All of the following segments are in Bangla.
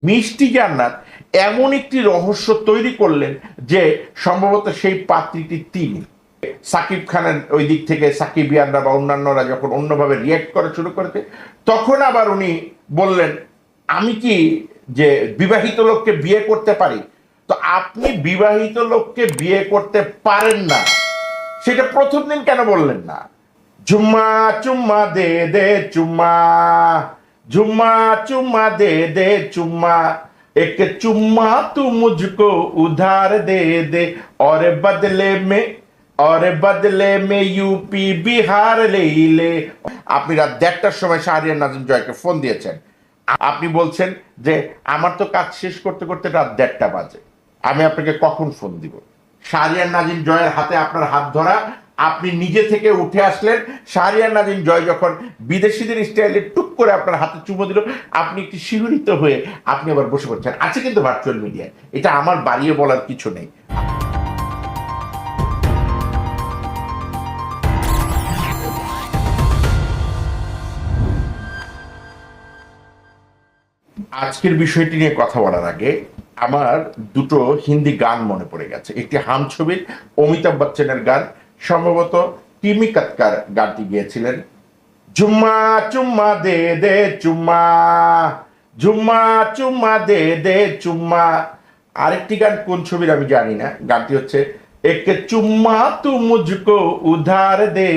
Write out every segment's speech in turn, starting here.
মিষ্টি জান্নাত এমন একটি রহস্য তৈরি করলেন যে সম্ভবত সেই পাত্রীটি তিনি। সাকিব খানের ওই দিক থেকে সাকিবিয়ানরা বা অন্যান্যরা যখন অন্যভাবে রিয়েক্ট করা শুরু করেছে, তখন আবার উনি বললেন আমি কি যে বিবাহিত লোককে বিয়ে করতে পারি? তো আপনি বিবাহিত লোককে বিয়ে করতে পারেন না, সেটা প্রথম দিন কেন বললেন না? চুম্মা চুম্মা দে দে চুম্মা, चुम्मा चुम्मा दे चुम्मा, एक चुम्मा तू मुझको उधार दे और बदले में यूपी बिहार ले। আপনি রাত 1টার সময় শাহরিয়ার নাজিম জয়কে ফোন দিয়েছেন। আপনি বলছেন যে আমার তো কাজ শেষ করতে করতে রাত 1টা বাজে, আমি আপনাকে কখন ফোন দিব? শাহরিয়ার নাজিম জয়ের হাতে আপনার হাত ধরা, আপনি নিজে থেকে উঠে আসলেন। শাহরিয়ার নাজিম জয় যখন বিদেশিদের স্টাইলে টুক করে আপনার হাতে চুমো দিল, আপনি একটি শিহরিত হয়ে আপনি আবার বসে পড়ছেন। আছে কিন্তু ভার্চুয়াল মিডিয়ায়, এটা আমার বাড়িয়ে বলার কিছু নেই। আজকের বিষয়টি নিয়ে কথা বলার আগে আমার দুটো হিন্দি গান মনে পড়ে গেছে। একটি হাম ছবির অমিতাভ বচ্চনের গান, সম্ভবত টিমি কাতকার গানটি গিয়েছিলেন। চুম্মা চুম্মা দে চুম্মা, চুম্মা চুম্মা দে চুম্মা। আরেকটি গান কোন ছবির আমি জানি না, গানটি হচ্ছে এক চুম্মা তু মুঝকো উধার দে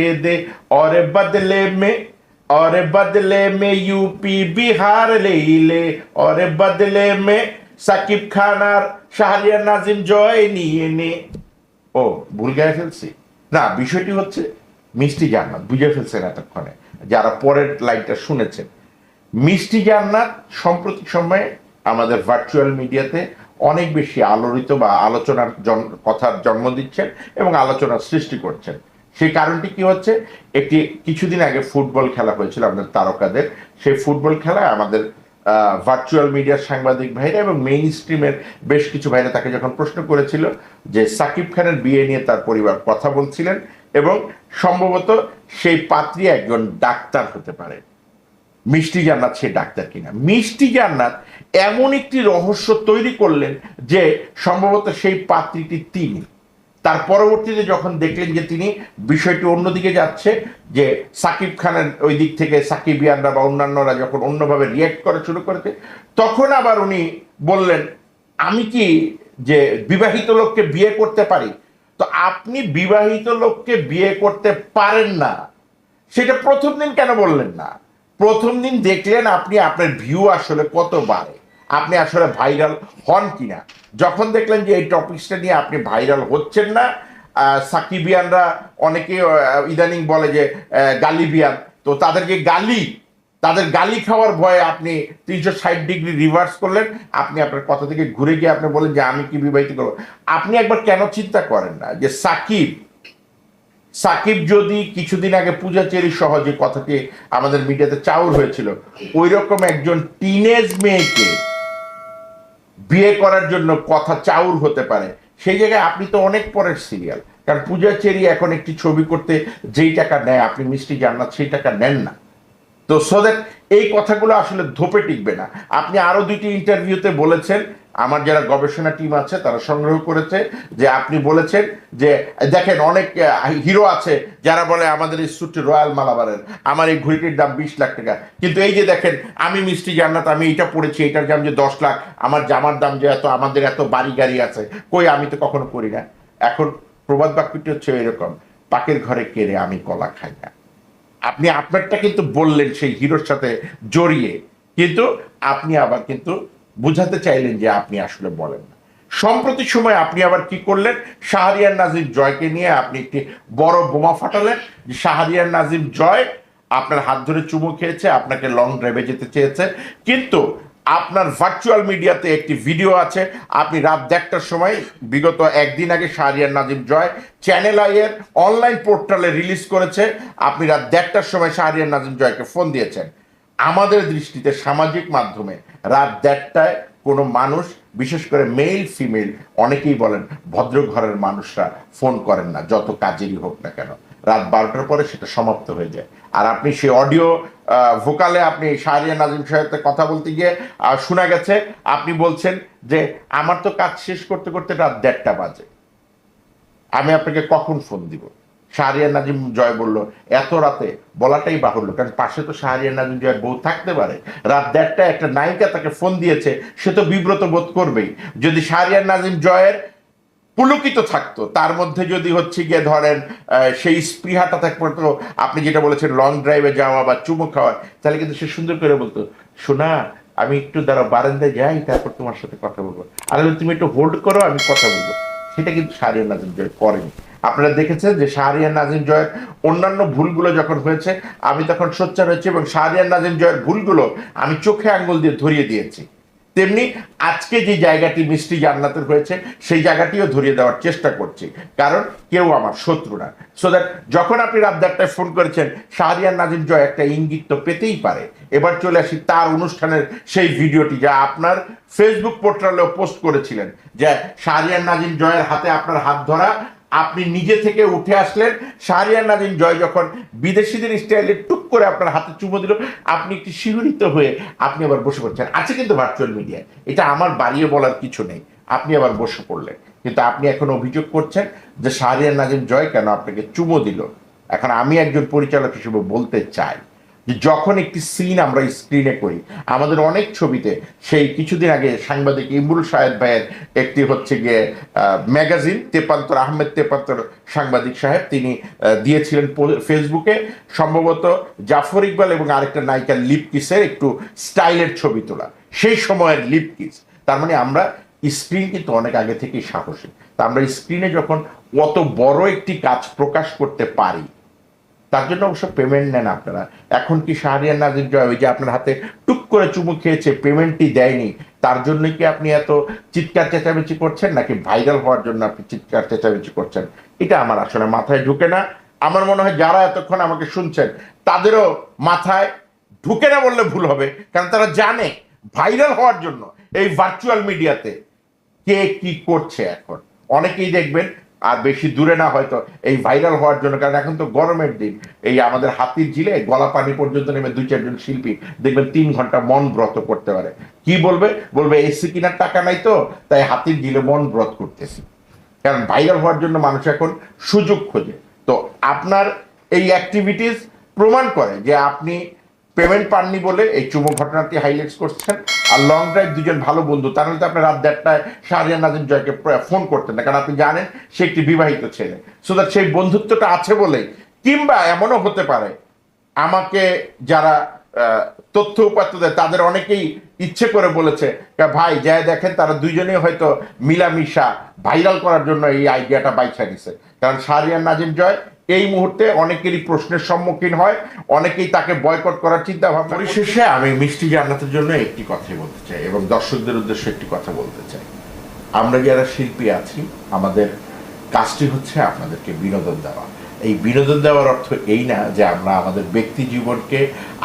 और बदले में यूपी बिहार ले और बदले में সাকিব খান আর শাহরিয়ার নাজিম জয় নিয়ে নে। ও ভুল গায়ে ফেলছি না, বিষয়টি হচ্ছে মিষ্টি জান্নাত বুঝে ফেলছেন এতক্ষণে যারা পরের লাইনটা শুনেছেন। মিষ্টি জান্নাত সম্প্রতি সময়ে আমাদের ভার্চুয়াল মিডিয়াতে অনেক বেশি আলোড়িত বা আলোচনার কথার জন্ম দিচ্ছেন এবং আলোচনার সৃষ্টি করছেন। সেই কারণটি কি হচ্ছে, একটি কিছুদিন আগে ফুটবল খেলা হয়েছিল আমাদের তারকাদের। সেই ফুটবল খেলায় আমাদের ভার্চুয়াল মিডিয়ার সাংবাদিক ভাইরা এবং মেইন স্ট্রিমের বেশ কিছু ভাইরা তাকে যখন প্রশ্ন করেছিল যে সাকিব খানের বিয়ে নিয়ে তার পরিবার কথা বলছিলেন এবং সম্ভবত সেই পাত্রী একজন ডাক্তার হতে পারে। মিষ্টি জান্নাত সে ডাক্তার কিনা? মিষ্টি জান্নাত এমন একটি রহস্য তৈরি করলেন যে সম্ভবত সেই পাত্রীটি তিনি। তার পরবর্তীতে যখন দেখলেন যে তিনি বিষয়টি অন্যদিকে যাচ্ছে, যে সাকিব খানের ওই দিক থেকে সাকিবিয়ানরা বা অন্যান্যরা যখন অন্যভাবে রিয়েক্ট করা শুরু করেছে, তখন আবার উনি বললেন আমি কি যে বিবাহিত লোককে বিয়ে করতে পারি? তো আপনি বিবাহিত লোককে বিয়ে করতে পারেন না, সেটা প্রথম দিন কেন বললেন না? প্রথম দিন দেখলেন আপনি আপনার ভিউ আসলে কত বাড়ে, আপনি আসলে ভাইরাল হন কিনা। যখন দেখলেন যে এই টপিকসটা নিয়ে আপনি ভাইরাল হচ্ছেন না, সাকিবিয়ানরা অনেকে ইদানিং বলে যে গালিবিয়ান, তো তাদের গালি খাওয়ার ভয়ে আপনি 360 ডিগ্রি রিভার্স করলেন। আপনি আপনার কথা থেকে ঘুরে গিয়ে আপনি বলেন যে আমি কি বিবাহিত করবো। আপনি একবার কেন চিন্তা করেন না যে সাকিব যদি কিছুদিন আগে পূজা চেরি সহ যে কথাটি আমাদের মিডিয়াতে চাউর হয়েছিল, ওই রকম একজন টিনেজ মেয়েকে বিয়ে করার জন্য কথা চাউর হতে পারে, সেই জায়গায় আপনি তো অনেক পরের সিরিয়াল। কারণ পূজা চেরি এখন একটি ছবি করতে যেই টাকা নেয়, আপনি মিষ্টি জান্নাত সেই টাকা নেন না। তো সো দ্যাট এই কথাগুলো আসলে ধোপে টিকবে না। আপনি আরো 2টি ইন্টারভিউতে বলেছেন, আমার যারা গবেষণা টিম আছে তারা সংগ্রহ করেছে, যে আপনি বলেছেন যে দেখেন অনেক হিরো আছে যারা বলে আমাদের এই স্যুটটি রয়্যাল মালাবারের, আমার এই ঘড়িটির দাম 20 লাখ টাকা, কিন্তু এই যে দেখেন আমি মিষ্টি জান্নাত আমি এটা পড়েছি, এটার দাম যে 10 লাখ, আমার জামার দাম যে এত, আমাদের এত বাড়ি গাড়ি আছে, কই আমি তো কখনো করি না। এখন প্রবাদ বাক্যটি হচ্ছে এরকম, পাকের ঘরে কেড়ে আমি কলা খাই না। আপনি আপনারটা কিন্তু বললেন সেই হিরোর সাথে জড়িয়ে, কিন্তু আপনি আবার কিন্তু বুঝাতে চাইলেন যে আপনি আসলে বলেন না। সম্প্রতি সময় আপনি আবার কি করলেন, শাহরিয়ার নাজিম জয়কে নিয়ে আপনি একটি বড় বোমা ফাটালেন যে শাহরিয়ার নাজিম জয় আপনার হাত ধরে চুমু খেয়েছে, আপনাকে লং ড্রাইভে যেতে চেয়েছে। কিন্তু আপনার ভার্চুয়াল মিডিয়াতে একটি ভিডিও আছে, আপনি রাত 1টার সময় বিগত একদিন আগে শাহরিয়ার নাজিম জয় চ্যানেল আই এর অনলাইন পোর্টালে রিলিজ করেছে। আপনি রাত 1টার সময় শাহরিয়ার নাজিম জয়কে ফোন দিয়েছেন। আমাদের দৃষ্টিতে সামাজিক মাধ্যমে রাত 1টায় কোনো মানুষ, বিশেষ করে মেল ফিমেল অনেকেই বলেন ভদ্র ঘরের মানুষরা ফোন করেন না, যত কাজেরই হোক না কেন। রাত 12টার পরে সেটা সমাপ্ত হয়ে যায়। আর আপনি সেই অডিও ভোকালে আপনি শাহরিয়ার নাজিম সাহেবকে কথা বলতে গিয়ে শোনা গেছে আপনি বলছেন যে আমার তো কাজ শেষ করতে করতে রাত 1:30 বাজে, আমি আপনাকে কখন ফোন দিব। শাহরিয়ার নাজিম জয় বলল এত রাতে, বলাটাই বাহুল্য, কারণ পাশে তো শাহরিয়ার নাজিম জয়ের বউ থাকতে পারে। রাত 1:30 একটা নায়িকা তাকে ফোন দিয়েছে, সে তো বিব্রত বোধ করবেই। যদি শাহরিয়ার নাজিম জয়ের পুলকিত থাকতো, তার মধ্যে যদি হচ্ছে গিয়ে ধরেন সেই স্পৃহাটা থাকতো, আপনি যেটা বলেছেন লং ড্রাইভে যাওয়া বা চুমু খাওয়া, তাহলে কিন্তু সে সুন্দর করে বলতো শোনা আমি একটু দাঁড়া বারান্দায় যাই, তারপর তোমার সাথে কথা বলবো, আর তুমি একটু হোল্ড করো আমি কথা বলবো। সেটা কিন্তু শাহরিয়ার নাজিম জয় করেনি। আপনারা দেখেছেন যে শাহরিয়ার নাজিম জয়ের অন্যান্য ভুলগুলো যখন হয়েছে আমি তখন সোচ্চার হয়েছি, এবং শাহরিয়ার নাজিম জয়ের ভুলগুলো আমি চোখে আঙ্গুল দিয়ে ধরিয়ে দিয়েছি। তেমনি আজকে যে জায়গাটি মিষ্টি জান্নাতের হয়েছে সেই জায়গাটিও ধরিয়ে দেওয়ার চেষ্টা করছি, কারণ কেউ আমার শত্রু না। সো দ্যাট যখন আপনি রাত 1:30টায় ফোন করেছেন, শাহরিয়ার নাজিম জয় একটা ইঙ্গিত তো পেতেই পারে। এবার চলে আসি তার অনুষ্ঠানের সেই ভিডিওটি, যা আপনার ফেসবুক পোর্টালেও পোস্ট করেছিলেন, যে শাহরিয়ার নাজিম জয়ের হাতে আপনার হাত ধরা, আপনি নিজে থেকে উঠে আসলেন। শাহরিয়ার নাজিম জয় যখন বিদেশিদের স্টাইলে টুক করে আপনার হাতে চুমো দিল, আপনি একটু শিহরিত হয়ে আপনি আবার বসে পড়ছেন। আছে কিন্তু ভার্চুয়াল মিডিয়ায়, এটা আমার বাড়িয়ে বলার কিছু নেই। আপনি আবার বসে পড়লেন, কিন্তু আপনি এখন অভিযোগ করছেন যে শাহরিয়ার নাজিম জয় কেন আপনাকে চুমো দিল। এখন আমি একজন পরিচালক হিসেবে বলতে চাই যে যখন একটি সিন আমরা স্ক্রিনে করি, আমাদের অনেক ছবিতে, সেই কিছুদিন আগে সাংবাদিক ইমরুল সাহেদ ভাইয়ের একটি হচ্ছে গিয়ে ম্যাগাজিন তেপান্তর, আহমেদ তেপান্তর সাংবাদিক সাহেব, তিনি দিয়েছিলেন ফেসবুকে সম্ভবত জাফর ইকবাল এবং আরেকটা নায়িকার লিপ কিসের একটু স্টাইলের ছবি তোলা, সেই সময়ের লিপ কিস। তার মানে আমরা স্ক্রিন কিন্তু অনেক আগে থেকেই সাহসী। তা আমরা স্ক্রিনে যখন অত বড় একটি কাজ প্রকাশ করতে পারি, তার জন্য অবশ্য পেমেন্ট নেন আপনারা। এখন কি শাহরিয়ার নাজিম জয় ওই যে আপনার হাতে টুক করে চুমু খেয়েছে, পেমেন্টটি দেয়নি, তার জন্য কি আপনি এত চিৎকার চেঁচামেচি করছেন, নাকি ভাইরাল হওয়ার জন্য আপনি চিৎকার চেঁচামেচি করছেন? এটা আমার আসলে মাথায় ঢুকে না। আমার মনে হয় যারা এতক্ষণ আমাকে শুনছেন তাদেরও মাথায় ঢুকে না বললে ভুল হবে, কারণ তারা জানে ভাইরাল হওয়ার জন্য এই ভার্চুয়াল মিডিয়াতে কে কি করছে। এখন অনেকেই দেখবেন, আর বেশি দূরে না হয়তো, এই ভাইরাল হওয়ার জন্য, কারণ এখন তো গরমের দিন, এই আমাদের হাতির ঝিলে গলা পানি পর্যন্ত নেমে 2-4 জন শিল্পী দেখবেন 3 ঘন্টা মন ব্রত করতে পারে। কি বলবে? বলবে এসি কিনার টাকা নাই তো, তাই হাতির ঝিলে মন ব্রত করতেছি। কারণ ভাইরাল হওয়ার জন্য মানুষ এখন সুযোগ খোঁজে। তো আপনার এই অ্যাক্টিভিটিস প্রমাণ করে যে আপনি পেমেন্ট পাননি বলে এই চুমো ঘটনাটি হাইলাইটস করছেন। আর লং ড্রাইভ দুজন ভালো বন্ধু, তাহলে তো আপনার রাত 1:30টায় শাহরিয়ার নাজিম জয়কে ফোন করতেন না, কারণ আপনি জানেন সে একটি বিবাহিত ছেলে। সো দ্যাট সেই বন্ধুত্বটা আছে বলেই, কিংবা এমনও হতে পারে আমাকে যারা তথ্য উপাত্ত দেয় তাদের অনেকেই ইচ্ছে করে বলেছে ভাই যাই দেখেন, তারা দুইজনেই হয়তো মিলামিশা ভাইরাল করার জন্য এই আইডিয়াটা বাইছা নিছে। কারণ শাহরিয়ার নাজিম জয় এই মুহূর্তে অনেকেরই প্রশ্নের সম্মুখীন হয়, অনেকেই তাকে বয়কট করার চিন্তা ভাবনা। পরিশেষে আমি মিষ্টি জান্নাতের জন্য একটি কথাই বলতে চাই, এবং দর্শকদের উদ্দেশ্যে একটি কথা বলতে চাই। আমরা যারা শিল্পী আছি, আমাদের কাজটি হচ্ছে আপনাদেরকে বিনোদন দেওয়া। এই বিনোদন দেওয়ার অর্থ এই না যে আমরা আমাদের ব্যক্তি জীবনকে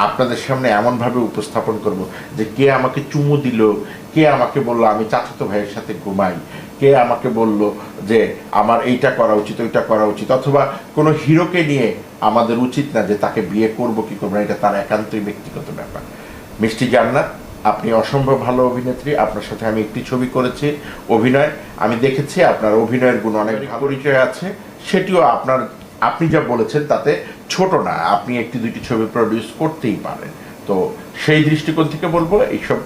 আপনাদের সামনে এমনভাবে উপস্থাপন করব যে কে আমাকে চুমু দিল, কে আমাকে বলল আমি চাচাতো ভাইয়ের সাথে ঘুমাই, কে আমাকে বলল যে আমার এইটা করা উচিত ওইটা করা উচিত, অথবা কোনো হিরোকে নিয়ে আমাদের উচিত না যে তাকে বিয়ে করব কি করবো না, এটা তার একান্তই ব্যক্তিগত ব্যাপার। মিষ্টি জান্নাত, আপনি অসম্ভব ভালো অভিনেত্রী। আপনার সাথে আমি একটি ছবি করেছি অভিনয়, আমি দেখেছি আপনার অভিনয়ের গুণ অনেক পরিচয় আছে, সেটিও আপনি যা বলেছেন তাতে ছোট না, আপনি 1-2টি ছবি প্রডিউস করতেই পারেন। তো সেই দৃষ্টিকোণ থেকে বলবো এইসব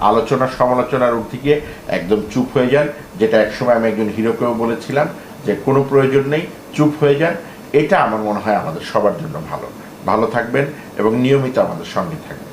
আলোচনা সমালোচনার ঊর্ধ্বে গিয়ে একদম চুপ হয়ে যান, যেটা একসময় আমি একজন হিরোকেও বলেছিলাম যে কোনো প্রয়োজন নেই, চুপ হয়ে যান। এটা আমার মনে হয় আমাদের সবার জন্য ভালো। ভালো থাকবেন এবং নিয়মিত আমাদের সঙ্গে থাকবেন।